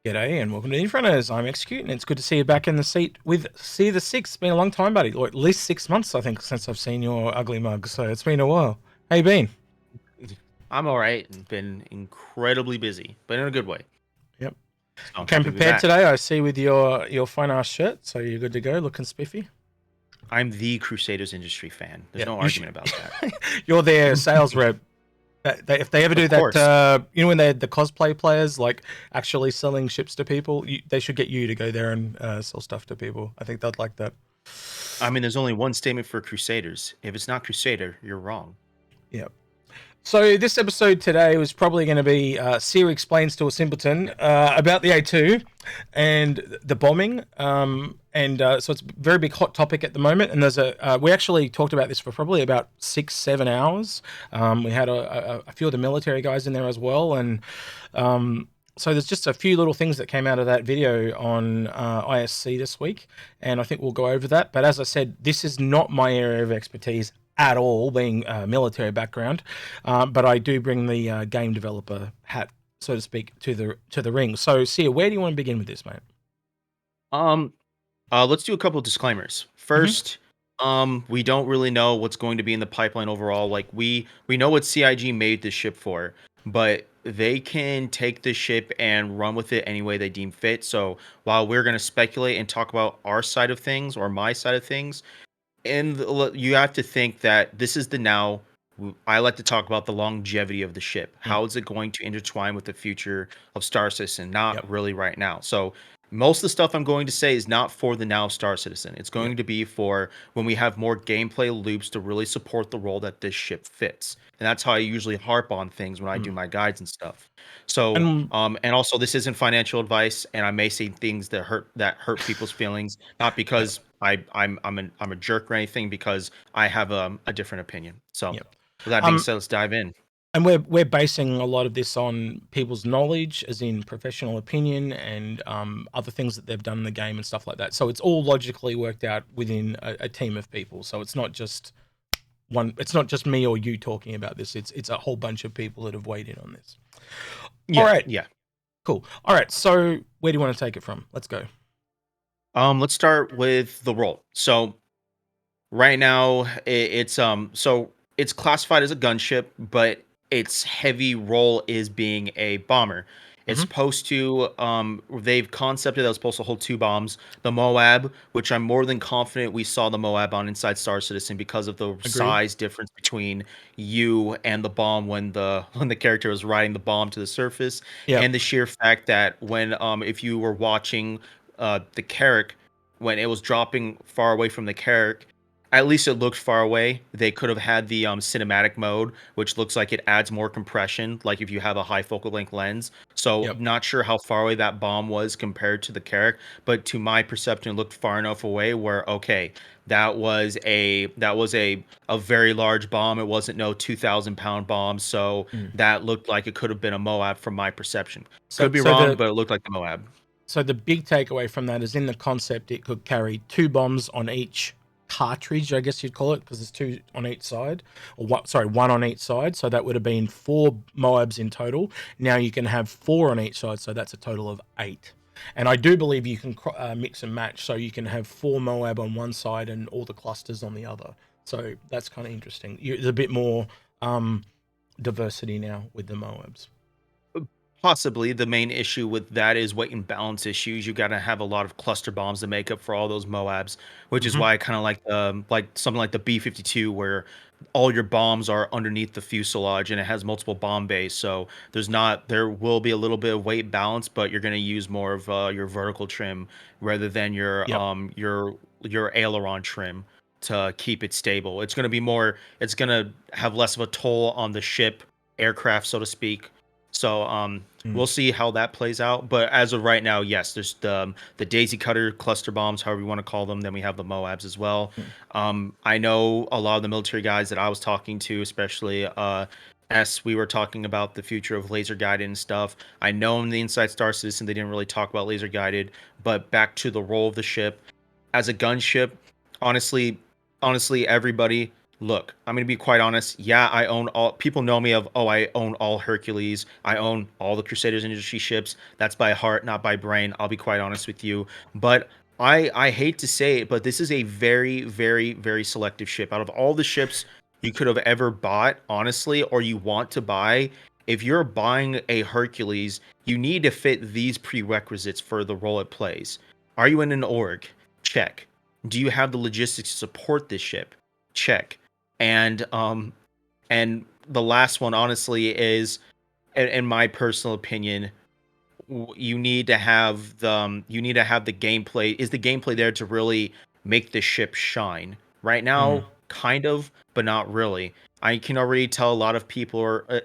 G'day and welcome to Inforunners. I'm Execute, and it's good to see you back in the seat with Seer the Six. It's been a long time, buddy, or at least 6 months, I think, since I've seen your ugly mug. So it's been a while. How you been? I'm all right and been incredibly busy, but in a good way. Yep. So You I'm came happy to be prepared back. today, I see, with your fine ass shirt. So you're good to go, looking spiffy. I'm the Crusaders industry fan. There's Yeah, no you should. argument about that. You're their sales rep. If they ever Of do that, course. when they're the cosplay players, like actually selling ships to people, they should get you to go there and sell stuff to people. I think they'd like that. I mean, there's only one statement for Crusaders. If it's not Crusader, you're wrong. Yep. So this episode today was probably going to be Seer explains to a simpleton about the A2 and the bombing. So it's a very big hot topic at the moment. And we actually talked about this for probably about 6-7 hours. We had a few of the military guys in there as well. And so there's just a few little things that came out of that video on ISC this week. And I think we'll go over that. But as I said, this is not my area of expertise at all, being a military background, but I do bring the game developer hat, so to speak, to the ring. So, Sia, where do you want to begin with this, mate? Um, let's do a couple of disclaimers. Mm-hmm. First, we don't really know what's going to be in the pipeline overall. Like we know what CIG made this ship for, but they can take this ship and run with it any way they deem fit. So while we're going to speculate and talk about our side of things or my side of things, and you have to think that this is the now. I like to talk about the longevity of the ship. Mm. How is it going to intertwine with the future of Star Citizen? Not Yep. really right now. So most of the stuff I'm going to say is not for the now Star Citizen. It's Yep. going to be for when we have more gameplay loops to really support the role that this ship fits. And that's how I usually harp on things when I do Mm. my guides and stuff. So, And and also this isn't financial advice, and I may say things that hurt people's feelings, not yep. because I'm a jerk or anything, because I have a different opinion. So, Yep. with that being Um, said, let's dive in. and we're basing a lot of this on people's knowledge, as in professional opinion, and other things that they've done in the game and stuff like that. So it's all logically worked out within a team of people. So it's not just one. It's not just me or you talking about this. It's a whole bunch of people that have weighed in on this. All Yeah, right. yeah. Cool. All right. So where do you want to take it from? Let's go. Let's start with the role. So right now, it's classified as a gunship, but its heavy role is being a bomber. It's Hmm. supposed to they've concepted that it's supposed to hold two bombs. The Moab, which I'm more than confident we saw the Moab on Inside Star Citizen because of the Agreed. size difference between you and the bomb when the character was riding the bomb to the surface, Yep. and the sheer fact that when if you were watching the Carrack when it was dropping far away from the Carrack, at least it looked far away. They could have had the cinematic mode, which looks like it adds more compression, like if you have a high focal length lens. So Yep. not sure how far away that bomb was compared to the Carrack, but to my perception, it looked far enough away where okay, that was a very large bomb. It wasn't no 2,000 pound bomb, so Mm. that looked like it could have been a Moab from my perception. So Could be so wrong, the but it looked like the Moab. so the big takeaway from that is in the concept it could carry two bombs on each cartridge, I guess you'd call it, because there's two on each side, or what? Sorry, one on each side. So that would have been four Moabs in total. Now you can have four on each side, so that's a total of eight. And I do believe you can mix and match, so you can have four Moab on one side and all the clusters on the other. So that's kind of interesting. There's a bit more diversity now with the Moabs. Possibly the main issue with that is weight and balance issues. You got to have a lot of cluster bombs to make up for all those Moabs, which is Hmm. why I kind of like something like the B-52, where all your bombs are underneath the fuselage and it has multiple bomb bays. So there will be a little bit of weight balance, but you're going to use more of your vertical trim rather than Yep. your aileron trim to keep it stable. It's going to have less of a toll on the ship aircraft, so to speak. So Mm. we'll see how that plays out. But as of right now, yes, there's the Daisy Cutter cluster bombs, however you want to call them. Then we have the Moabs as well. Mm. I know a lot of the military guys that I was talking to, especially we were talking about the future of laser guided and stuff. I know in the Inside Star Citizen they didn't really talk about laser guided, but back to the role of the ship as a gunship. Honestly, honestly, everybody. Look, I'm gonna be quite honest. Yeah, I own all. People know me of, oh, I own all Hercules. I own all the Crusaders Industry ships. That's by heart, not by brain. I'll be quite honest with you. But I hate to say it, but this is a very, very, very selective ship. Out of all the ships you could have ever bought, honestly, or you want to buy, if you're buying a Hercules, you need to fit these prerequisites for the role it plays. Are you in an org? Check. Do you have the logistics to support this ship? Check. And the last one honestly is, in my personal opinion, you need to have the gameplay. Is the gameplay there to really make the ship shine? Right Mm. now, kind of, but not really. I can already tell a lot of people are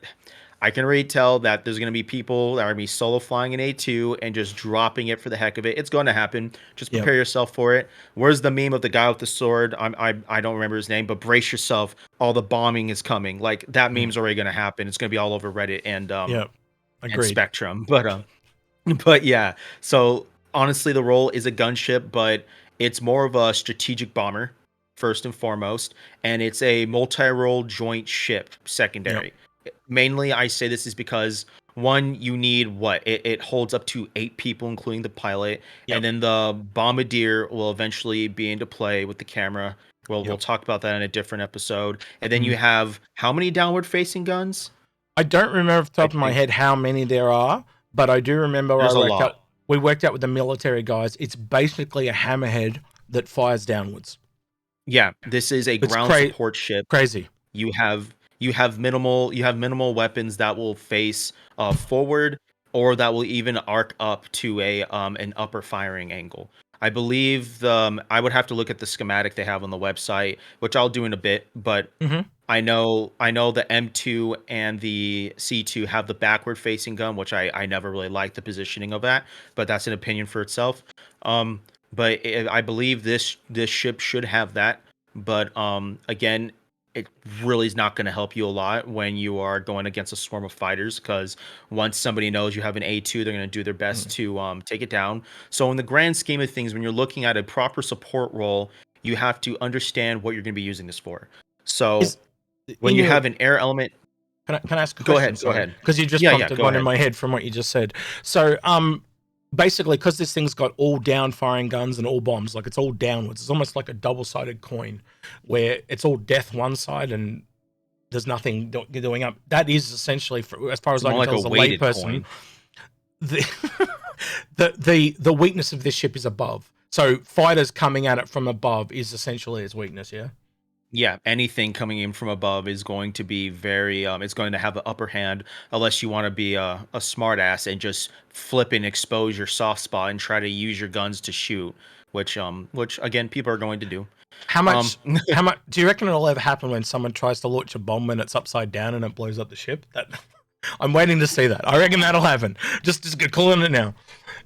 I can already tell that there's going to be people that are going to be solo flying an A2 and just dropping it for the heck of it. It's going to happen. Just Yep. prepare yourself for it. Where's the meme of the guy with the sword? I don't remember his name, but brace yourself. All the bombing is coming. Like that Mm. meme's already going to happen. It's going to be all over Reddit Yep. and Agreed. Spectrum. But yeah. So honestly, the role is a gunship, but it's more of a strategic bomber first and foremost, and it's a multi-role joint ship Yep. secondary. Mainly, I say this is because one, you need what it holds up to 8 people, including the pilot, and Yep. then the bombardier will eventually be into play with the camera. Well, we'll Yep. talk about that in a different episode. And then Mm. you have how many downward facing guns? I don't remember off the I top of my think head how many there are, but I do remember there's a lot. we worked out with the military guys. It's basically a hammerhead that fires downwards. Yeah, this is a It's ground support ship. crazy. You have minimal weapons that will face forward, or that will even arc up to a an upper firing angle. I believe I would have to look at the schematic they have on the website, which I'll do in a bit, but Hmm. I know the M2 and the C2 have the backward facing gun, which I never really liked the positioning of that, but that's an opinion for itself. Um, I believe this ship should have that, but again, it really is not going to help you a lot when you are going against a swarm of fighters, because once somebody knows you have an A2, they're going to do their best Mm. to take it down. So in the grand scheme of things, when you're looking at a proper support role, you have to understand what you're going to be using this for. So Is when in you your have an air element, can I ask a go question? ahead, go Sorry, ahead. because you just Yeah, yeah, prompted go one in ahead. my head from what you just said. So, basically, because this thing's got all down firing guns and all bombs, like it's all downwards. It's almost like a double-sided coin, where it's all death one side and there's nothing doing up. That is essentially, as far It's as I more can like tell, a as a weighted layperson, coin. the the weakness of this ship is above. So fighters coming at it from above is essentially its weakness. Yeah. Yeah, anything coming in from above is going to be very it's going to have the upper hand, unless you want to be a smart ass and just flip and expose your soft spot and try to use your guns to shoot, which again people are going to do. How Um much? How much? Do you reckon it'll ever happen when someone tries to launch a bomb and it's upside down and it blows up the ship? That I'm waiting to see that. I reckon that'll happen. Just calling it now.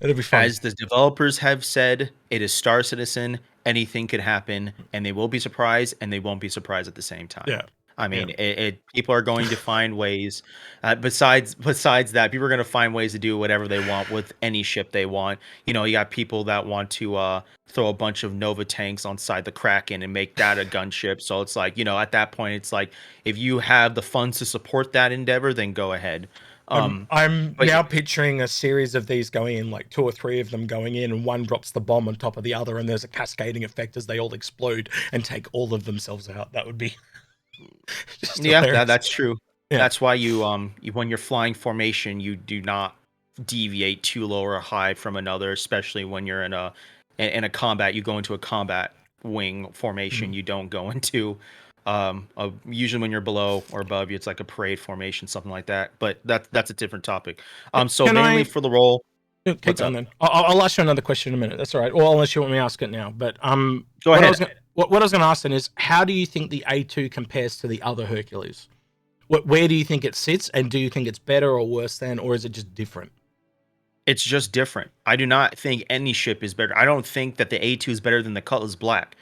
It'll be fun. As the developers have said, it is Star Citizen. Anything could happen, and they will be surprised, and they won't be surprised at the same time. Yeah. I Yeah. mean, people are going to find ways. Besides that, people are going to find ways to do whatever they want with any ship they want. You got people that want to throw a bunch of Nova tanks on side the Kraken and make that a gunship. So it's like, at that point, it's like, if you have the funds to support that endeavor, then go ahead. Um, I'm but now picturing a series of these going in, like two or three of them going in, and one drops the bomb on top of the other, and there's a cascading effect as they all explode and take all of themselves out. That would be just Yeah, hilarious. that's true. Yeah. That's why when you're flying formation, you do not deviate too low or high from another, especially when you're in a combat. You go into a combat wing formation. Mm. You don't go into usually when you're below or above you, it's like a parade formation, something like that. But that's a different topic. So Can mainly I for the role, keep what's going up? then? I'll ask you another question in a minute. That's all right. Well, unless you want me to ask it now. But Go ahead. what I was going to ask then is, how do you think the A2 compares to the other Hercules? Where do you think it sits, and do you think it's better or worse than, or is it just different? It's just different. I do not think any ship is better. I don't think that the A2 is better than the Cutlass Black.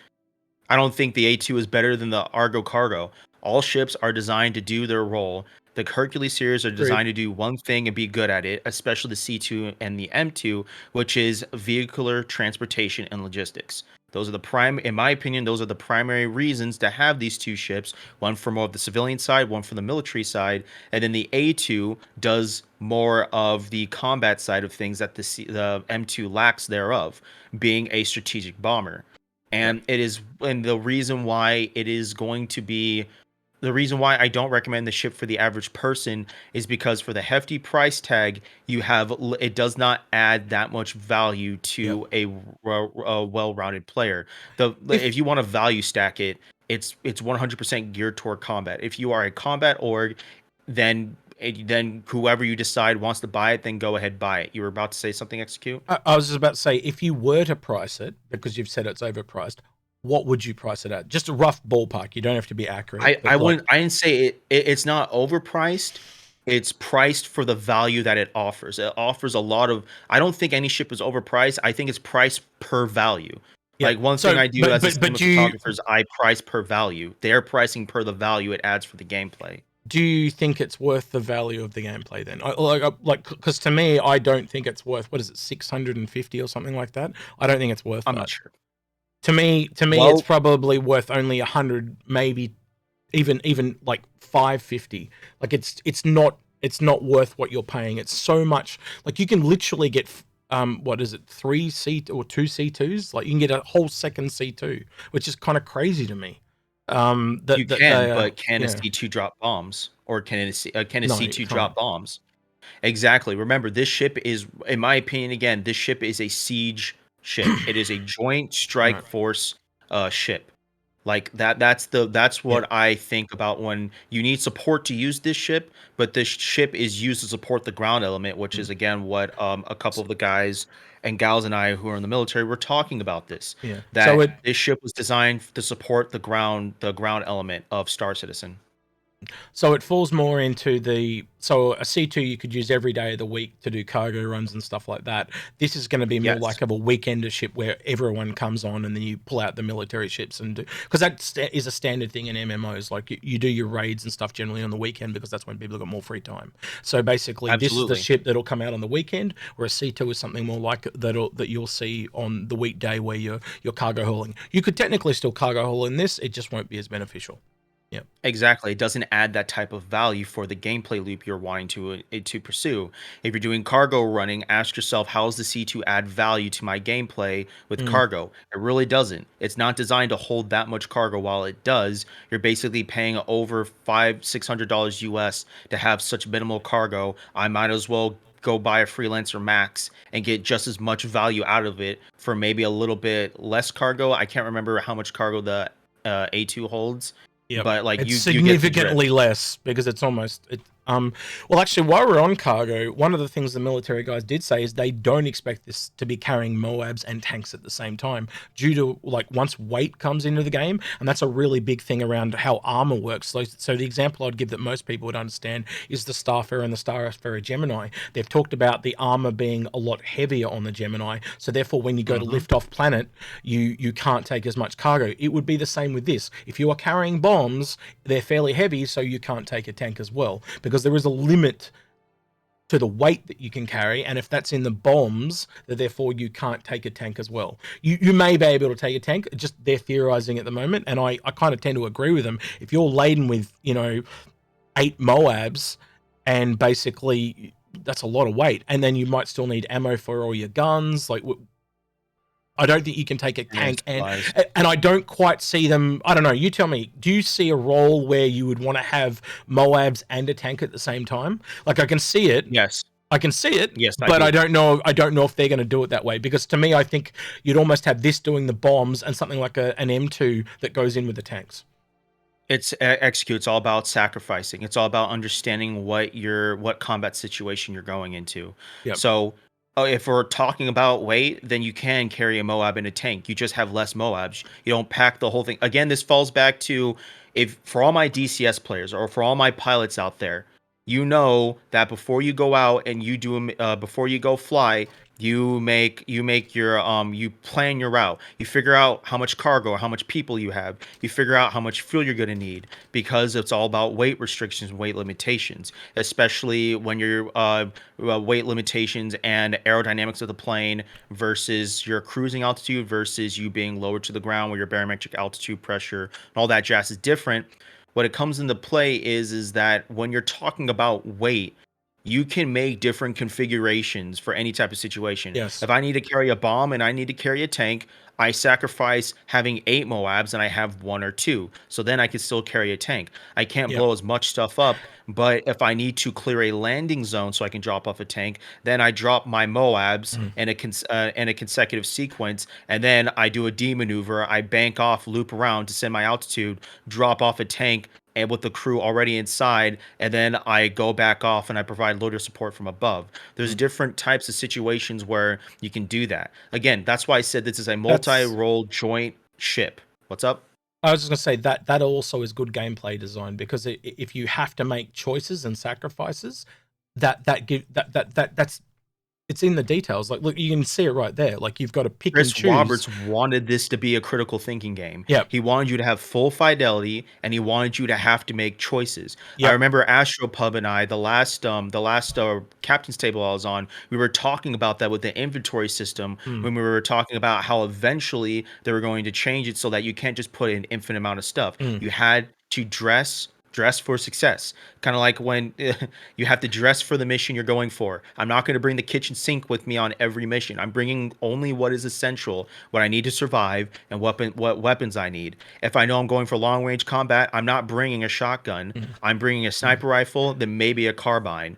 I don't think the A2 is better than the Argo Cargo. All ships are designed to do their role. The Hercules series are Agreed. designed to do one thing and be good at it, especially the C2 and the M2, which is vehicular transportation and logistics. Those are the prime, in my opinion, those are the primary reasons to have these two ships. One for more of the civilian side, one for the military side, and then the A2 does more of the combat side of things that the M2 lacks thereof, being a strategic bomber. Yep. And the reason why it is going to be the reason why I don't recommend the ship for the average person is because for the hefty price tag, it does not add that much value Yep. to a well-rounded player. If If you want to value stack it, it's 100% geared toward combat. If you are a combat org, then whoever you decide wants to buy it, then go ahead buy it. You were about to say something, Execute? I was just about to say, if you were to price it, because you've said it's overpriced, what would you price it at? Just a rough ballpark. You don't have to be accurate, I but like, wouldn't I didn't say it's not overpriced. It's priced for the value that it offers. It offers a lot of I don't think any ship is overpriced. I think it's priced per value. yeah. Like one thing So, I do as a but do you cinematographer is I price per value. They're pricing per the value it adds for the gameplay. think it's worth the value of the gameplay then? Because to me, I don't think it's worth, what is it, 650 or something like that. I don't think it's worth I'm that. not sure. To me, it's Well, probably worth only 100, maybe even like 550. Like it's not worth what you're paying. It's so much. Like you can literally get what is it, 3 C or 2 C2s? Like you can get a whole second C2, which is kind of crazy to me. you That can, they but can a yeah. C2 drop bombs or can a No, you C2 can't. drop bombs? Exactly. Remember, this ship is, in my opinion, again, this ship is a siege ship. It is a joint strike Right. force ship. Like that's Yeah. what I think about when you need support to use this ship, but this ship is used to support the ground element, which Mm. is again what a couple of the guys and gals and I who are in the military were talking about this. Yeah. So That this ship was designed to support the ground element of Star Citizen. it falls more into a C2 you could use every day of the week to do cargo runs and stuff like that. This is going to be more Yes, like of a weekender ship where everyone comes on and then you pull out the military ships and do, because is a standard thing in MMOs. Like you do your raids and stuff generally on the weekend because that's when people have got more free time. So basically, this is the absolutely. ship that'll come out on the weekend, where a C2 is something more like that you'll see on the weekday where you're cargo hauling. You could technically still cargo haul in this, it just won't be as beneficial. Yeah. Exactly. It doesn't add that type of value for the gameplay loop you're wanting to pursue. If you're doing cargo running, ask yourself, how does the C2 add value to my gameplay with Mm. cargo? It really doesn't. It's not designed to hold that much cargo. While it does, you're basically paying over $600 US to have such minimal cargo. I might as well go buy a freelancer max and get just as much value out of it for maybe a little bit less cargo. I can't remember how much cargo the A2 holds, Yep. but like It's you get the drift. significantly less because it's almost it. Well, actually, while we're on cargo, one of the things the military guys did say is they don't expect this to be carrying Moabs and tanks at the same time due to like once weight comes into the game, and that's a really big thing around how armor works. So the example I'd give that most people would understand is the Starfarer and the Starfarer Gemini. They've talked about the armor being a lot heavier on the Gemini, so therefore when you go to Mhm. lift off planet, you can't take as much cargo. It would be the same with this. If you are carrying bombs, they're fairly heavy, so you can't take a tank as well because there is a limit to the weight that you can carry, and if that's in the bombs, that therefore you can't take a tank as well. You may be able to take a tank, just they're theorizing at the moment, and I kind of tend to agree with them. If you're laden with 8 Moabs, and basically that's a lot of weight, and then you might still need ammo for all your guns. Like I don't think you can take a And tank, supplies. and I don't quite see them. I don't know. You tell me. Do you see a role where you would want to have Moabs and a tank at the same time? Like I can see it. Yes. I can see it, Yes, I but I do. don't know. I don't know if they're going to do it that way because to me, I think you'd almost have this doing the bombs and something like an M2 that goes in with the tanks. Execute. It's all about sacrificing. It's all about understanding what combat situation you're going into. Yep. So, if we're talking about weight, then you can carry a Moab in a tank. You just have less Moabs. You don't pack the whole thing. Again, this falls back to if for all my DCS players or for all my pilots out there, you know that before you go out and before you go fly, You make your you plan your route. You figure out how much cargo, how much people you have. You figure out how much fuel you're going to need, because it's all about weight restrictions, weight limitations, especially when you're weight limitations and aerodynamics of the plane versus your cruising altitude versus you being lower to the ground where your barometric altitude, pressure, and all that jazz is different. What it comes into play is that when you're talking about weight, you can make different configurations for any type of situation. Yes. If I need to carry a bomb and I need to carry a tank, I sacrifice having 8 Moabs and I have 1 or 2. So then I can still carry a tank. I can't Yep. blow as much stuff up, but if I need to clear a landing zone so I can drop off a tank, then I drop my Moabs Mm. in a consecutive sequence, and then I do a D maneuver. I bank off, loop around to send my altitude, drop off a tank, and with the crew already inside, and then I go back off and I provide loader support from above. There's Mm. different types of situations where you can do that. Again, that's why I said this is a That's. multi-role joint ship. What's up? I was just gonna say that that also is good gameplay design because if you have to make choices and sacrifices, that give that's it's in the details. Like, look, you can see it right there. Like, you've got to pick and Chris choose. Roberts wanted this to be a critical thinking game. Yep. He wanted you to have full fidelity, and he wanted you to have to make choices. I Yep. remember Astropub and I, the last captain's table I was on, we were talking about that with the inventory system, Mm. when we were talking about how eventually they were going to change it so that you can't just put an infinite amount of stuff. Mm. You had to dress for success, kind of like when you have to dress for the mission you're going for. I'm not going to bring the kitchen sink with me on every mission. I'm bringing only what is essential, what I need to survive, and what weapons I need. If I know I'm going for long range combat, I'm not bringing a shotgun. Mm. I'm bringing a Mm. sniper rifle, then maybe a carbine.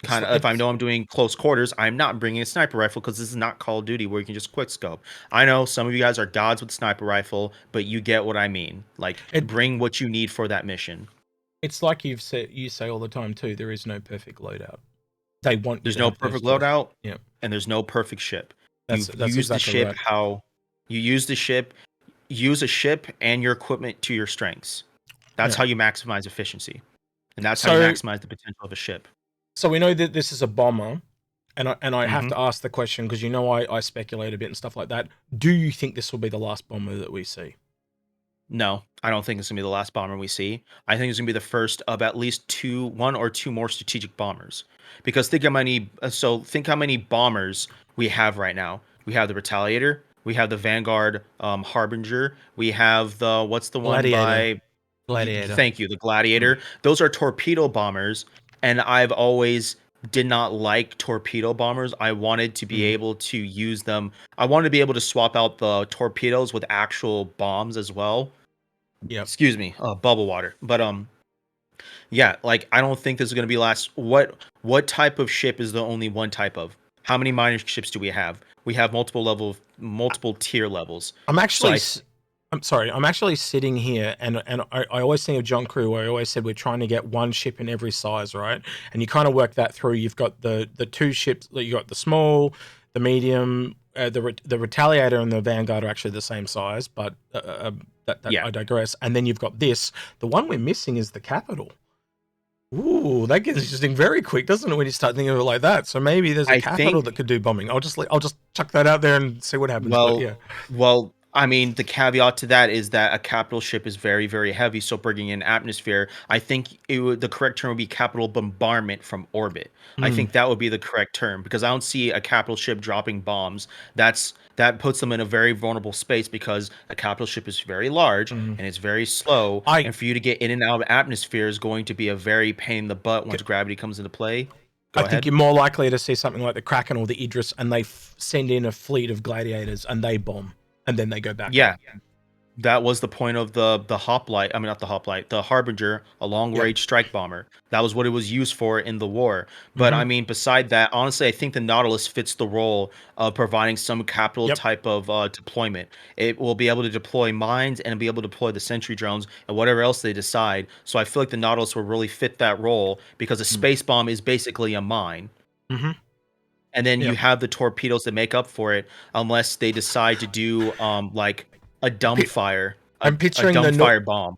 It's Kind of, if I it's know I'm doing close quarters, I'm not bringing a sniper rifle because this is not Call of Duty where you can just quick scope. I know some of you guys are gods with sniper rifle, but you get what I mean. Like, it bring what you need for that mission. it's like you say all the time too. There is no perfect loadout. They want you There's to no have those perfect choices. loadout, Yeah, and there's no perfect ship. You that's use the exactly ship right. how you use the ship, use a ship and your equipment to your strengths. That's Yeah. how you maximize efficiency, and that's how you So maximize the potential of a ship. so we know that this is a bomber, and I have Hmm. to ask the question because you know I speculate a bit and stuff like that. Do you think this will be the last bomber that we see? No, I don't think it's gonna be the last bomber we see. I think it's gonna be the first of at least one or two more strategic bombers. Because think how many bombers we have right now. We have the Retaliator, we have the Vanguard Harbinger, we have the what's the one Gladiator. by Gladiator. thank you, the Mm. Gladiator. Those are torpedo bombers, and I've always did not like torpedo bombers. I wanted to be Mm. able to use them. I wanted to be able to swap out the torpedoes with actual bombs as well. Yep. Excuse me, bubble water. But yeah, like I don't think this is gonna be last. What type of ship is the only one type of? How many minor ships do we have? We have multiple tier levels. I'm So actually. I'm sorry. I'm actually sitting here, and I always think of John Crew, where I always said we're trying to get one ship in every size, right? And you kind of work that through. You've got the two ships. You got the small, the medium, the Retaliator and the Vanguard are actually the same size, but that yeah, I digress. And then you've got this. The one we're missing is the Capital. Ooh, that gets interesting very quick, doesn't it? When you start thinking of it like that. So maybe there's a I Capital think that could do bombing. I'll just chuck that out there and see what happens. But Well, yeah, I mean, the caveat to that is that a capital ship is very, very heavy. So bringing in atmosphere, I think the correct term would be capital bombardment from orbit. I mm, think that would be the correct term because I don't see a capital ship dropping bombs. That puts them in a very vulnerable space because a capital ship is very large mm. and it's very slow, I and for you to get in and out of atmosphere is going to be a very pain in the butt once gravity comes into play. I Go think ahead. you're more likely to see something like the Kraken or the Idris, and they send in a fleet of gladiators and they bomb, and then they go back Yeah, out. that was the point of the hoplite. I mean, not the hoplite, the Harbinger, a long Yep. range strike bomber. That was what it was used for in the war. But Hmm. I mean, beside that, honestly, I think the Nautilus fits the role of providing some capital Yep. type of deployment. It will be able to deploy mines and be able to deploy the sentry drones and whatever else they decide. So I feel like the Nautilus will really fit that role because a space bomb is basically a mine. Mm-hmm. And then you Yep. have the torpedoes that make up for it, unless they decide to do like a I'm, dumb fire, I'm a picturing dumb fire bomb.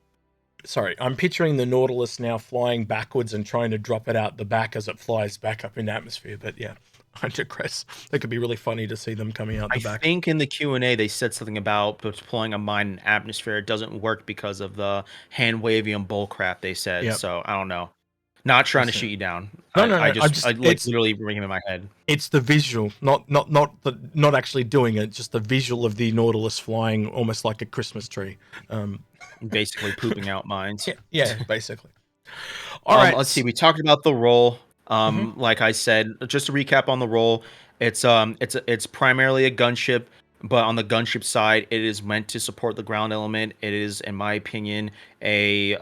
I'm picturing the Nautilus now flying backwards and trying to drop it out the back as it flies back up in atmosphere. But yeah. I digress. That could be really funny to see them coming out I the back. think in the Q&A they said something about deploying a mine in atmosphere. It doesn't work because of the hand wavy and bull crap they said. Yep. So I don't know. Not trying to That's shoot it. you down. No, no, I no. just I like literally bring him in my head. It's the visual, not actually doing it. Just the visual of the Nautilus flying almost like a Christmas tree. Basically pooping out mines. Yeah, basically. All right. Let's see. We talked about the role. Mhm. Like I said, just to recap on the role, it's primarily a gunship, but on the gunship side, it is meant to support the ground element. It is, in my opinion, a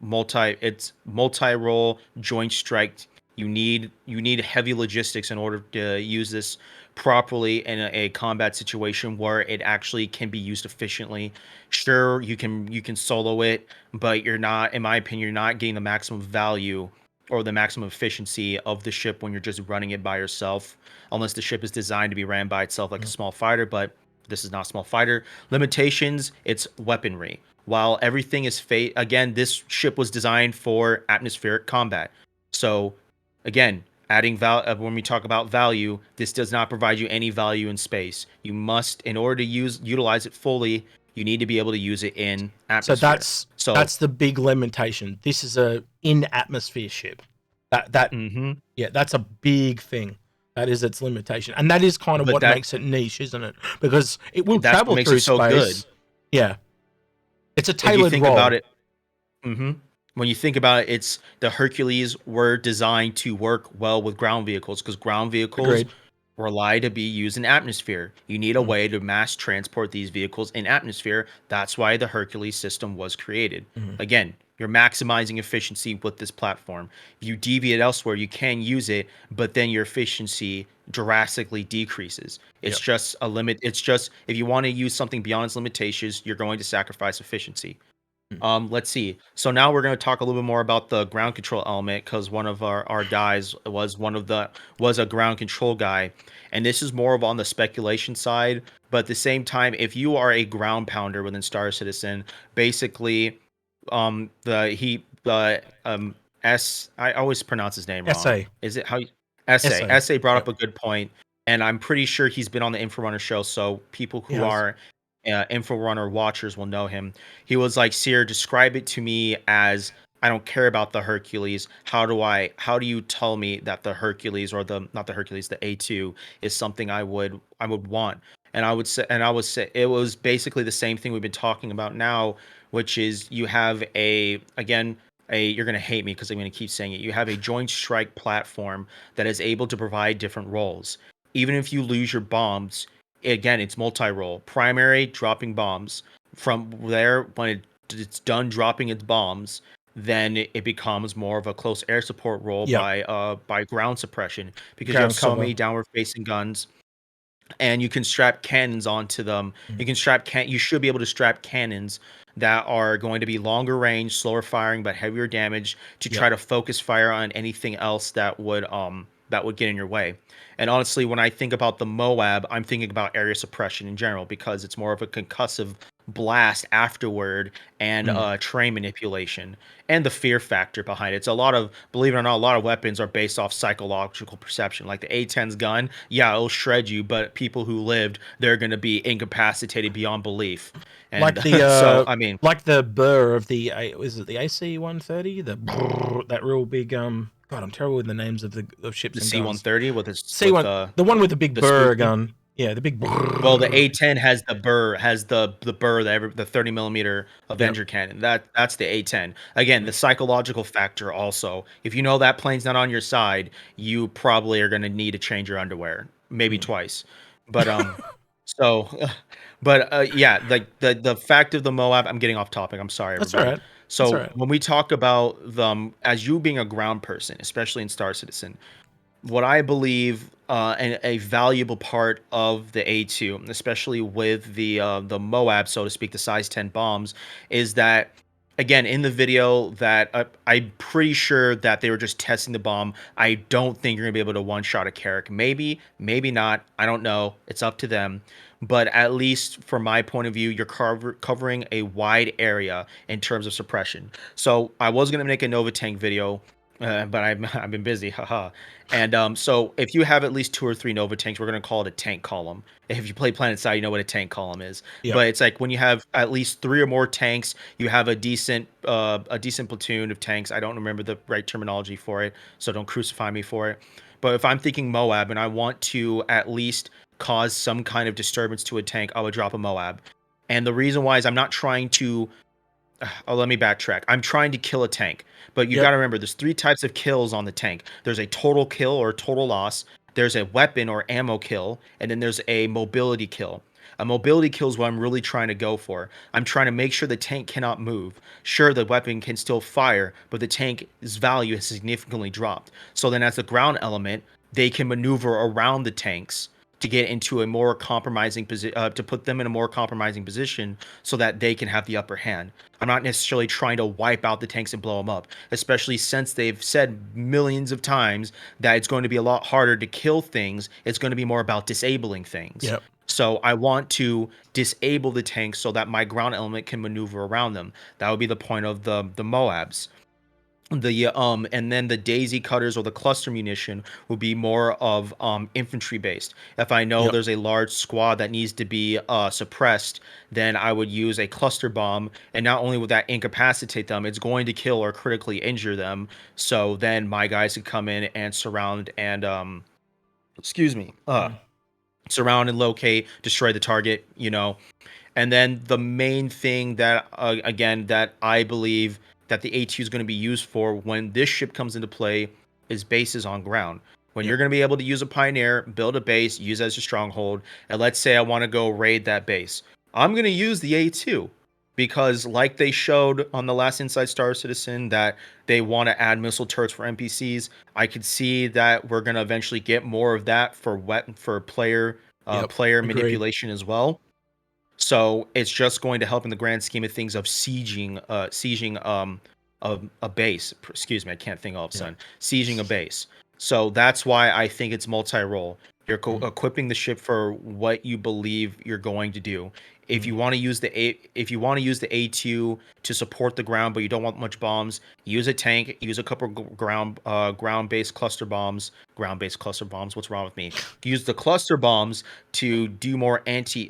multi-role joint strike. You need heavy logistics in order to use this properly in a combat situation where it actually can be used efficiently. Sure, you can solo it, but you're not, in my opinion, you're not getting the maximum value or the maximum efficiency of the ship when you're just running it by yourself, unless the ship is designed to be ran by itself like a small fighter. But this is not a small fighter. Limitations: it's weaponry. While everything is again, this ship was designed for atmospheric combat. So, again, adding when we talk about value, this does not provide you any value in space. You must, in order to utilize it fully, you need to be able to use it in So atmosphere. that's the big limitation. This is a in atmosphere ship. That hmm Yeah, that's a big thing. That is its limitation, and that is kind of but what makes it niche, isn't it? Because it will that's what travel makes it through so good. space. Yeah, it's a If you tailored think about role. it, hmm when you think about it, it's the Hercules were designed to work well with ground vehicles because ground vehicles Agreed. rely to be used in atmosphere. You need a Mm, way to mass transport these vehicles in atmosphere. That's why the Hercules system was created. mm. Again, you're maximizing efficiency with this platform. If you deviate elsewhere, you can use it, but then your efficiency drastically decreases. It's Yep. just a limit. It's just if you want to use something beyond its limitations, you're going to sacrifice efficiency. Mm. Let's see. So now we're going to talk a little bit more about the ground control element because one of our guys was a ground control guy, and this is more of on the speculation side. But at the same time, if you are a ground pounder within Star Citizen, basically, the S I always pronounce his name wrong. SA. Is it how you, SA? SA. SA brought Yep. up a good point, and I'm pretty sure he's been on the Inforunner show, so people He who has. are Inforunner watchers will know him. He was like, Seer, describe it to me as I don't care about the Hercules. How do you tell me that the Hercules or the not the Hercules, the A2 is something I would want? And I would say it was basically the same thing we've been talking about now, which is you have you're gonna hate me because I'm gonna keep saying it. You have a joint strike platform that is able to provide different roles. Even if you lose your bombs, again, it's multi-role. Primary dropping bombs. From there, when it's done dropping its bombs, then it becomes more of a close air support role Yep. by ground suppression because you have Ground so cover. many downward facing guns and you can strap cannons onto them. Mm. You should be able to strap cannons that are going to be longer range, slower firing, but heavier damage to Yep. try to focus fire on anything else that would get in your way. And honestly, when I think about the Moab, I'm thinking about area suppression in general because it's more of a concussive blast afterward and Mm. terrain manipulation and the fear factor behind it. It's a lot of, believe it or not, a lot of weapons are based off psychological perception. Like the A10's gun, yeah, it'll shred you, but people who lived, they're going to be incapacitated beyond belief. Like And the so, I mean, like the burr of the is it the AC 130? The that real big God, I'm terrible with the names of the of ships the and guns. C-130 with his C one, the one with the big the burr swoopy. gun. Yeah, the big. Well, the A10 has the burr, the 30 millimeter Yep. Avenger cannon. That's the A10. Again, the psychological factor also. If you know that plane's not on your side, you probably are going to need to change your underwear, maybe Mm. twice. But so, but yeah, like the fact of the Moab. I'm getting off topic. I'm sorry, That's all everybody. right. That's all So right. when we talk about them as you being a ground person, especially in Star Citizen, what I believe a valuable part of the A2, especially with the Moab, so to speak, the size 10 bombs, is that again in the video that I'm pretty sure that they were just testing the bomb. I don't think you're gonna be able to one shot a Carrack. Maybe, maybe not. I don't know. It's up to them. But at least from my point of view, you're covering a wide area in terms of suppression. So I was gonna make a Nova Tank video but I've been busy, haha. And so if you have at least 2 or 3 Nova tanks, we're gonna call it a tank column. If you play Planet Side, you know what a tank column is. Yep. But it's like when you have at least 3 or more tanks, you have a decent platoon of tanks. I don't remember the right terminology for it, so don't crucify me for it. But if I'm thinking Moab and I want to at least cause some kind of disturbance to a tank, I would drop a Moab. And the reason why is I'm not trying to oh, let me backtrack. I'm trying to kill a tank, but you got Yep. to remember there's 3 types of kills on the tank. There's a total kill or total loss. There's a weapon or ammo kill, and then there's a mobility kill. A mobility kill is what I'm really trying to go for. I'm trying to make sure the tank cannot move. Sure, the weapon can still fire, but the tank's value has significantly dropped. So then, as a ground element, they can maneuver around the tanks to get into a more compromising position, to put them in a more compromising position so that they can have the upper hand. I'm not necessarily trying to wipe out the tanks and blow them up, especially since they've said millions of times that it's going to be a lot harder to kill things. It's going to be more about disabling things. Yep. So I want to disable the tanks so that my ground element can maneuver around them. That would be the point of the Moabs. And then the daisy cutters or the cluster munition would be more of infantry based. If I know Yep. there's a large squad that needs to be suppressed, then I would use a cluster bomb, and not only would that incapacitate them, it's going to kill or critically injure them. So then my guys could come in and surround and excuse me, Mm. surround and locate, destroy the target, you know. And then the main thing that, again, that I believe that the AT is going to be used for when this ship comes into play is bases on ground. When Yep. you're going to be able to use a Pioneer, build a base, use it as a stronghold, and let's say I want to go raid that base, I'm going to use the A2 because, like they showed on the last Inside Star Citizen, that they want to add missile turrets for NPCs. I could see that we're going to eventually get more of that for Yep. player Agreed. manipulation as well. So it's just going to help in the grand scheme of things of sieging a base. Excuse me, I can't think all of a Yep. sudden. Sieging a base. So that's why I think it's multi-role. You're Mm. equipping the ship for what you believe you're going to do. If you Mm. want to use if you want to use the A2 to support the ground, but you don't want much bombs, use a tank. Use a couple ground-based cluster bombs. Ground-based cluster bombs. What's wrong with me? Use the cluster bombs to do more anti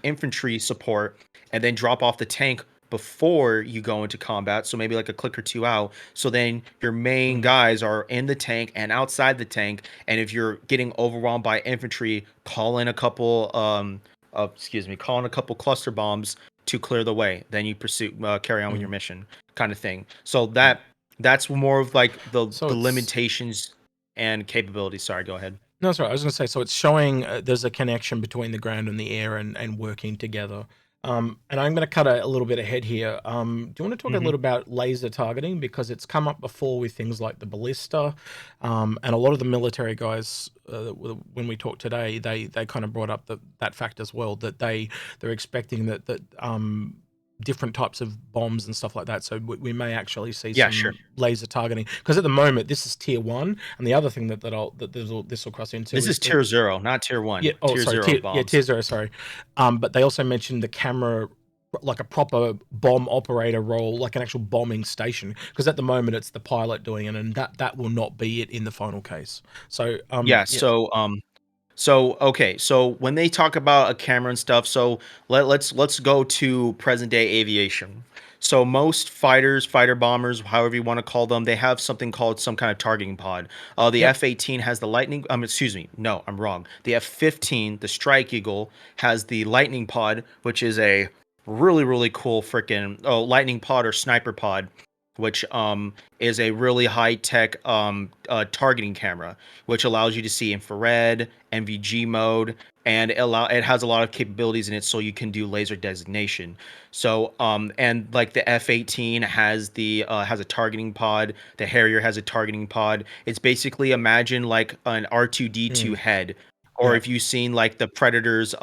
infantry support, and then drop off the tank before you go into combat. So maybe like a click or two out. So then your main Mm. guys are in the tank and outside the tank. And if you're getting overwhelmed by infantry, call in a couple call in a couple cluster bombs to clear the way. Then you pursue carry on with your Mm. mission, kind of thing. So Yeah. that's more of like So the it's limitations and capabilities. Sorry, go ahead. no, sorry. I was going to say, so it's showing there's a connection between the ground and the air and working together. And I'm going to cut a little bit ahead here. Do you want to talk a Hmm. little about laser targeting because it's come up before with things like the ballista, and a lot of the military guys. When we talked today, they kind of brought up that fact as well that they're expecting that different types of bombs and stuff like that. So we may actually see Yeah, sure. some laser targeting because at the moment this is tier one, and the other thing this will cross into This is is that tier 0, not tier yeah. 1. Oh, Tier sorry. 0 Tier bombs. zero. Sorry. But they also mentioned the camera, like a proper bomb operator role, like an actual bombing station. Because at the moment it's the pilot doing it, and that will not be it in the final case. So Yeah, yeah. so okay, so when they talk about a camera and stuff, so let's go to present day aviation. So most fighters, fighter bombers, however you want to call them, they have something called some kind of targeting pod. The Yep. F-18 has the lightning. Excuse me, no, I'm wrong. The F-15, the Strike Eagle, has the lightning pod, which is a really cool freaking lightning pod or sniper pod, which is a really high tech targeting camera, which allows you to see infrared, NVG mode, and it has a lot of capabilities in it, so you can do laser designation. So and like the F-18 has a targeting pod, the Harrier has a targeting pod. It's basically, imagine like an R2D2 Mm, head. Or yep. if you've seen like the Predator's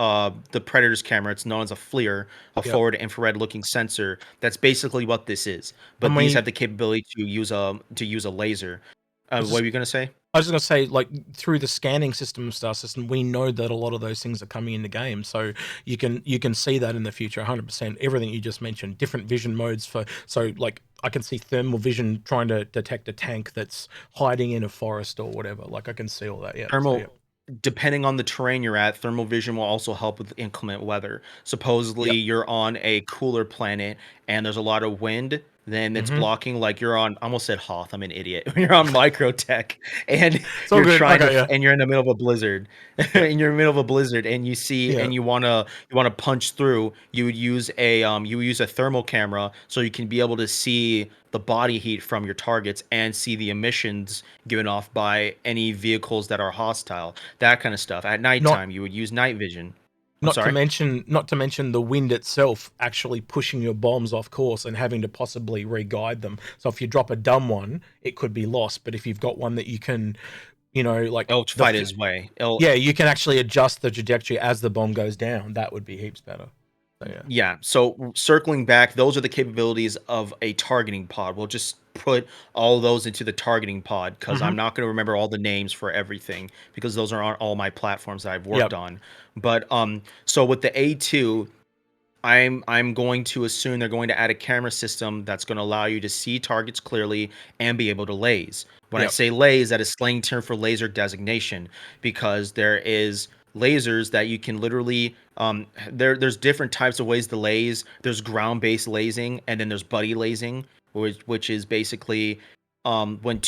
camera, it's known as a FLIR, a Yep. forward infrared looking sensor. That's basically what this is. And But these have the capability to use a laser. I was What just were you gonna say? I was just gonna say, like through the scanning system of Star System, we know that a lot of those things are coming in the game. So you can see that in the future, 100%. Everything you just mentioned, different vision modes for so like I can see thermal vision trying to detect a tank that's hiding in a forest or whatever. Like I can see all that. Yeah. So yeah. Thermal, depending on the terrain you're at, thermal vision will also help with inclement weather. Supposedly, Yep. you're on a cooler planet and there's a lot of wind, then it's Mm-hmm. blocking. Like you're on, I almost said Hoth. I'm an idiot. You're on microtech, and It's all good. Okay. Yeah. and you're in the middle of a blizzard, Yep. and you're in the middle of a blizzard, and you see, Yeah. and you wanna punch through. You would use a thermal camera so you can be able to see the body heat from your targets and see the emissions given off by any vehicles that are hostile, that kind of stuff. At Not nighttime, you would use night vision. I'm not to sorry? mention the wind itself actually pushing your bombs off course and having to possibly re-guide them. So if you drop a dumb one, it could be lost. But if you've got one that you can, like It'll the fight his way. It'll yeah, you can actually adjust the trajectory as the bomb goes down. That would be heaps better. So yeah. Yeah, so circling back, those are the capabilities of a targeting pod. We'll just put all those into the targeting pod because Mm-hmm. I'm not going to remember all the names for everything because those aren't all my platforms that I've worked Yep. on. But so with the A2, I'm going to assume they're going to add a camera system that's going to allow you to see targets clearly and be able to laze. When I Yep. say laze, that is slang term for laser designation because there is lasers that you can literally there's different types of ways to laze. There's ground-based lasing and then there's buddy lasing, which is basically when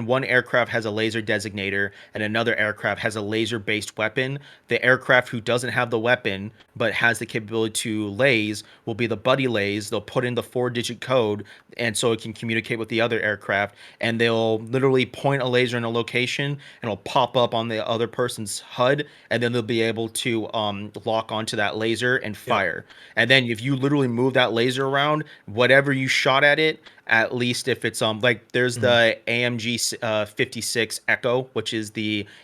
one aircraft has a laser designator and another aircraft has a laser based weapon, the aircraft who doesn't have the weapon but has the capability to laze will be the buddy laze. They'll put in the 4-digit code and so it can communicate with the other aircraft, and they'll literally point a laser in a location and it'll pop up on the other person's HUD, and then they'll be able to lock onto that laser and Yep. fire. And then if you literally move that laser around, whatever you shot at it, at least if it's like there's Mm. the AMG 56 Echo, which is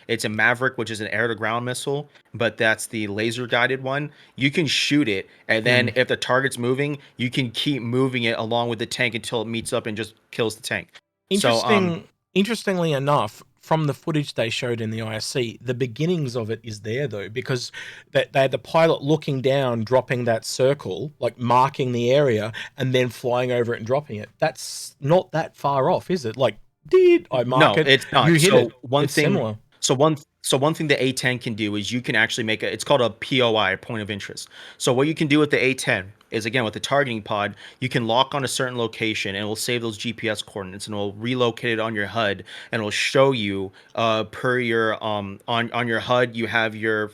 it's a Maverick, which is an air to ground missile, but that's the laser guided one. You can shoot it, and then Mm. if the target's moving, you can keep moving it along with the tank until it meets up and just kills the tank. So Interestingly enough, from the footage they showed in the ISC, the beginnings of it is there though, because they had the pilot looking down, dropping that circle, like marking the area, and then flying over it and dropping it. That's not that far off, is it? Like, did I mark no, it? it's not. You hit it. So one It's thing, similar. one thing the A10 can do is you can actually make it's called a POI, point of interest. So what you can do with the A10 is, again, with the targeting pod, you can lock on a certain location and it will save those GPS coordinates and it will relocate it on your HUD, and it will show you per your on your HUD you have your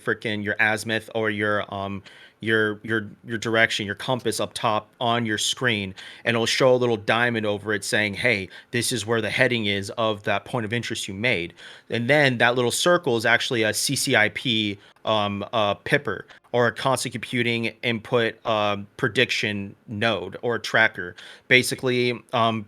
azimuth or your direction, your compass up top on your screen, and it'll show a little diamond over it saying, hey, this is where the heading is of that point of interest you made. And then that little circle is actually a CCIP pipper, or a constant computing input prediction node or a tracker. Basically,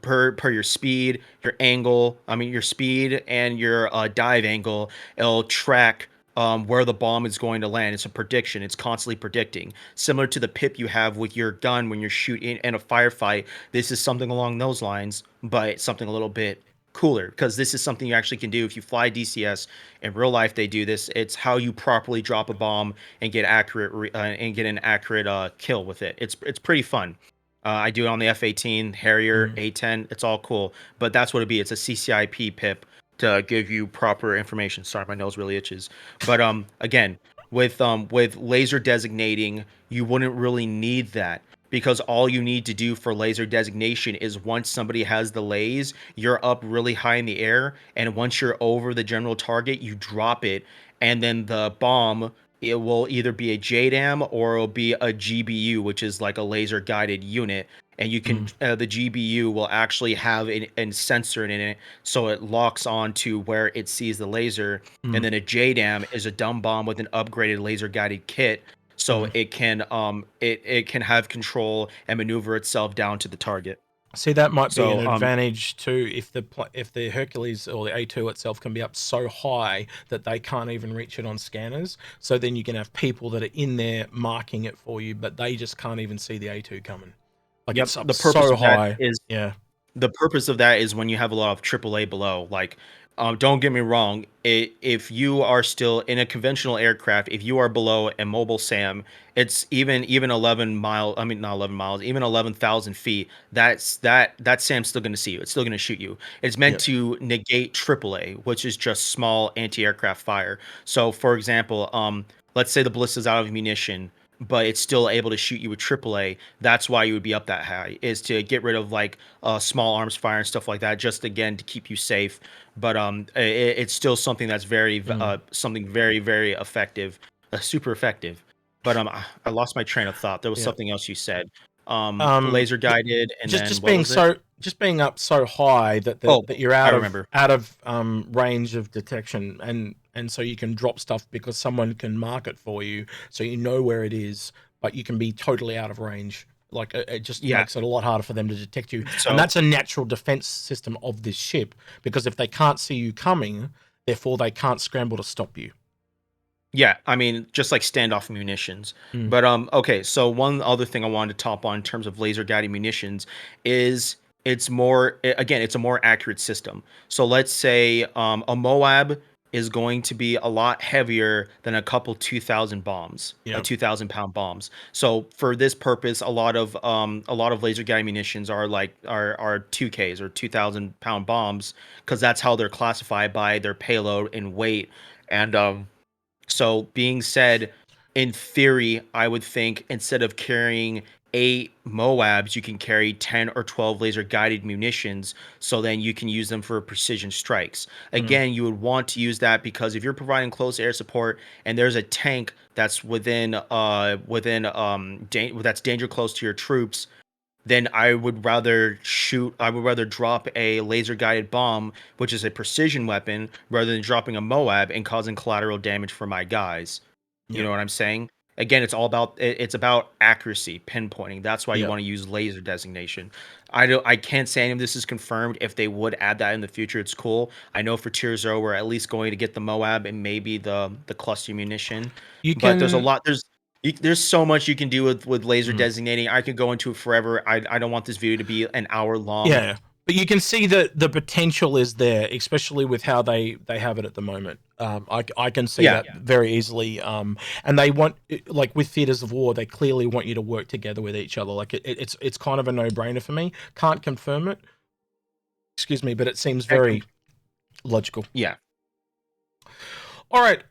per your speed, your angle, your speed and your dive angle, it'll track where the bomb is going to land. It's a prediction. It's constantly predicting. Similar to the pip you have with your gun when you're shooting in a firefight, this is something along those lines, but something a little bit cooler, because this is something you actually can do if you fly DCS in real life. They do this. It's how you properly drop a bomb and get an accurate kill with it. It's pretty fun. I do it on the F-18 Harrier Mm. A-10. It's all cool, but that's what it'd be. It's a CCIP pip to give you proper information. Sorry, my nose really itches. But again, with laser designating, you wouldn't really need that, because all you need to do for laser designation is once somebody has the laze, you're up really high in the air, and once you're over the general target, you drop it, and then the bomb, it will either be a JDAM or it'll be a GBU, which is like a laser guided unit. And you can Mm. the GBU will actually have a sensor in it, so it locks on to where it sees the laser. And Mm. then a JDAM is a dumb bomb with an upgraded laser guided kit, so Mm. it can have control and maneuver itself down to the target. See, that might be an So advantage too if the Hercules or the A2 itself can be up so high that they can't even reach it on scanners. So then you can have people that are in there marking it for you, but they just can't even see the A2 coming. Like yep, it's up the purpose so of that high. is Yeah. the purpose of that is when you have a lot of AAA below. Like, don't get me wrong. If you are still in a conventional aircraft, if you are below a mobile SAM, it's even 11 mile. I mean, not 11 miles, even 11,000 feet. That SAM's still going to see you. It's still going to shoot you. It's meant Yep. to negate AAA, which is just small anti-aircraft fire. So, for example, let's say the ballista's out of munition, but it's still able to shoot you with AAA. That's why you would be up that high, is to get rid of like small arms fire and stuff like that, just again to keep you safe. But it's still something that's Mm. something very very effective, super effective. But I lost my train of thought. There was Yeah. something else you said. Um, Laser guided, and then just what being was it? so just being up so high that Oh, that you're I remember. out of range of detection, and so you can drop stuff because someone can mark it for you, so you know where it is, but you can be totally out of range. Like it just Yeah. makes it a lot harder for them to detect you, and So that's a natural defense system of this ship, because if they can't see you coming, therefore they can't scramble to stop you. yeah, I mean, just like standoff munitions. Mm. But okay, so one other thing I wanted to top on in terms of laser guided munitions is again, it's a more accurate system. So let's say a Moab is going to be a lot heavier than a couple 2,000 bombs, Yeah. 2,000 pound bombs. So for this purpose, a lot of laser guided munitions are like are 2Ks or 2,000 pound bombs, because that's how they're classified by their payload and weight. And so, being said, in theory, I would think instead of carrying 8 Moabs, you can carry 10 or 12 laser guided munitions. So then you can use them for precision strikes. Mm. Again, you would want to use that because if you're providing close air support and there's a tank that's that's danger close to your troops, then I would rather drop a laser guided bomb, which is a precision weapon, rather than dropping a Moab and causing collateral damage for my guys. You Yep. know what I'm saying? Again, it's about accuracy, pinpointing. That's why you Yep. want to use laser designation. I can't say any of this is confirmed. If they would add that in the future, it's cool. I know for Tier 0 we're at least going to get the Moab and maybe the cluster munition. You But can. there's so much you can do with laser Mm. designating. I could go into it forever. I don't want this video to be an hour long. Yeah, but you can see that the potential is there, especially with how they have it at the moment. I can see Yeah. that very easily. And they want, like with theaters of war, they clearly want you to work together with each other. Like it's kind of a no brainer for me. Can't confirm it, excuse me, but it seems I com- very logical. yeah. All right.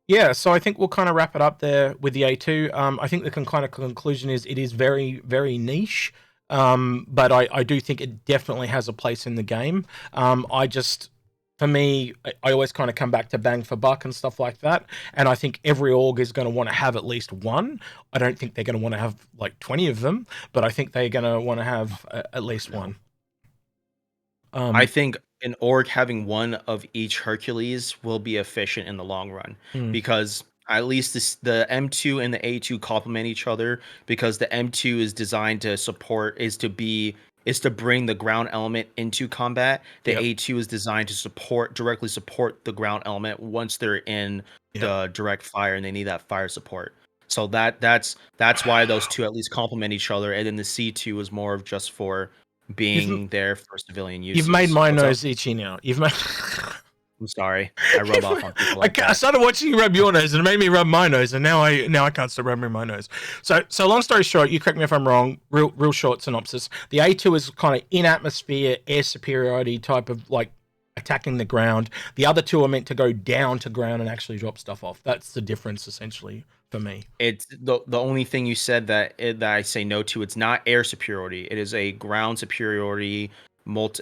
Yeah, so I think we'll kind of wrap it up there with the A2. I think the kind of conclusion is it is very, very niche. But I do think it definitely has a place in the game. I just, for me, I always kind of come back to bang for buck and stuff like that. And I think every org is going to want to have at least one. I don't think they're going to want to have like 20 of them, but I think they're going to want to have at least No. one. I Um, think an org having one of each Hercules will be efficient in the long run, mm, because at least the M2 and the A2 complement each other, because the M2 is designed to support is to bring the ground element into combat. The yep, A2 is designed to directly support the ground element once they're in yep. the direct fire and they need that fire support. So that's why those two at least complement each other, and then the C2 is more of just for You've being there for civilian you've made uses. my What's up? nose itchy now. You've made. I'm sorry. I rub off on people like I that. started watching you rub your nose, and it made me rub my nose, and now I can't stop rubbing my nose. So long story short, you correct me if I'm wrong. Real short synopsis: the A2 is kind of in atmosphere air superiority type of like attacking the ground. The other two are meant to go down to ground and actually drop stuff off. That's the difference essentially for me. It's the only thing you said that I say no to. It's not air superiority. It is a ground superiority.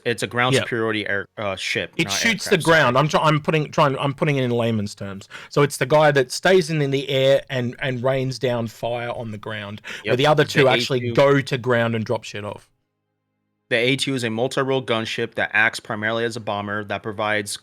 It's a ground Yeah, superiority ship, it not shoots the aircraft. Sorry. ground. I'm putting it in layman's terms. So it's the guy that stays in the air and rains down fire on the ground, where Yep. the other The two actually A2 go to ground and drop shit off. The A2 is a multi-role gunship that acts primarily as a bomber that provides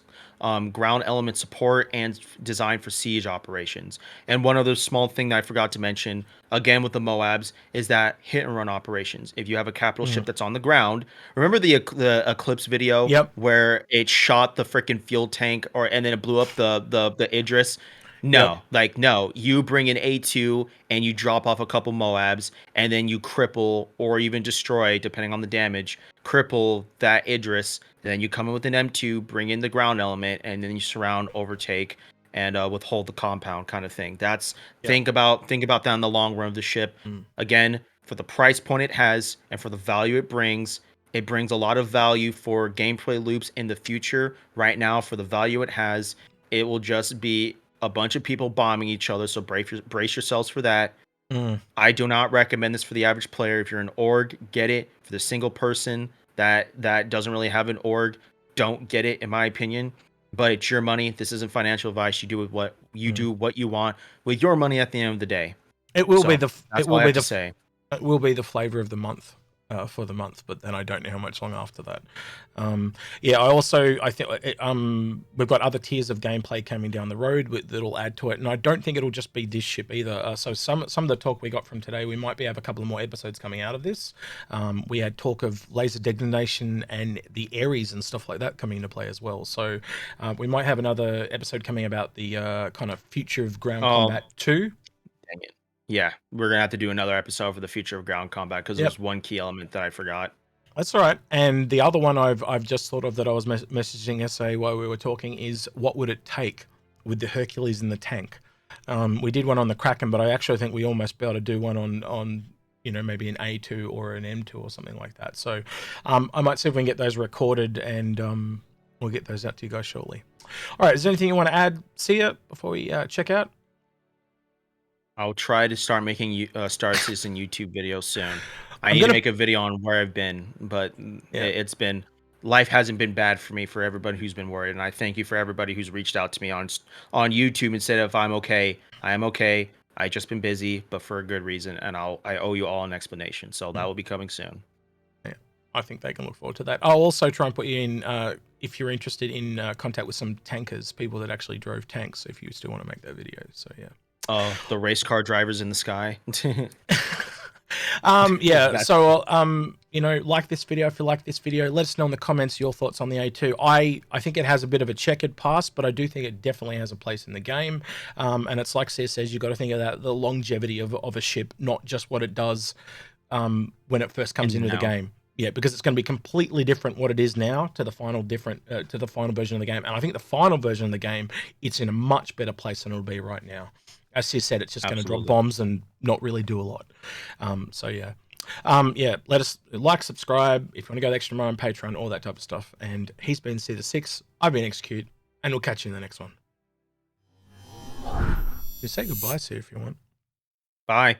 ground element support and designed for siege operations. And one other small thing that I forgot to mention, again with the Moabs, is that hit and run operations. If you have a capital Mm. ship that's on the ground, remember the Eclipse video Yep. where it shot the freaking fuel tank, and then it blew up the Idris. Yep. No, like no, you bring in A2 and you drop off a couple Moabs and then you cripple or even destroy, depending on the damage, cripple that Idris. Then you come in with an M2, bring in the ground element, and then you surround, overtake, and withhold the compound kind of thing. That's Yep. think about that in the long run of the ship. Mm. Again, for the price point it has and for the value it brings a lot of value for gameplay loops in the future. Right now, for the value it has, it will just be a bunch of people bombing each other. So brace yourselves for that. Mm. I do not recommend this for the average player. If you're an org, get it. For the single person that doesn't really have an org, don't get it, in my opinion. But it's your money. This isn't financial advice. You do with what you Mm. do what you want with your money at the end of the day. It will be So the that's all I have to say. it will be the flavor of the month for the month, but then I don't know how much long after that. Yeah, I think we've got other tiers of gameplay coming down the road that'll add to it, and I don't think it'll just be this ship either. So some of the talk we got from today, we might have a couple of more episodes coming out of this. We had talk of laser designation and the Ares and stuff like that coming into play as well. So we might have another episode coming about the kind of future of ground Oh, combat 2. dang it. Yeah, we're gonna have to do another episode for the future of ground combat because Yep. there's one key element that I forgot. That's all right. And the other one I've just thought of that I was messaging SA while we were talking is what would it take with the Hercules in the tank? We did one on the Kraken, but I actually think we almost be able to do one on maybe an A2 or an M2 or something like that. So I might see if we can get those recorded and we'll get those out to you guys shortly. All right. Is there anything you want to add, Sia, before we check out? I'll try to start making Star Citizen YouTube videos soon. I I'm need to gonna make a video on where I've been, but yeah. it's been life hasn't been bad for me for everybody who's been worried, and I thank you for everybody who's reached out to me on YouTube and said if I'm okay, I am okay. I just been busy, but for a good reason, and I owe you all an explanation. So that will be coming soon. Yeah, I think they can look forward to that. I'll also try and put you in, if you're interested in contact with some tankers, people that actually drove tanks, if you still want to make that video. So, yeah. The race car drivers in the sky. Yeah, That's so, like this video, if you like this video, let us know in the comments your thoughts on the A2. I think it has a bit of a checkered past, but I do think it definitely has a place in the game. And it's like Sia says, you've got to think of that, the longevity of a ship, not just what it does when it first comes in into the now. game. Yeah, because it's going to be completely different what it is now to the final version of the game. And I think the final version of the game, it's in a much better place than it'll be right now. As you said, it's just going to drop bombs and not really do a lot. So yeah. Yeah, let us like, subscribe if you want to go the extra mile on Patreon, all that type of stuff. And he's been Caesar6, I've been Execute, and we'll catch you in the next one. You say goodbye, Sir, if you want. Bye.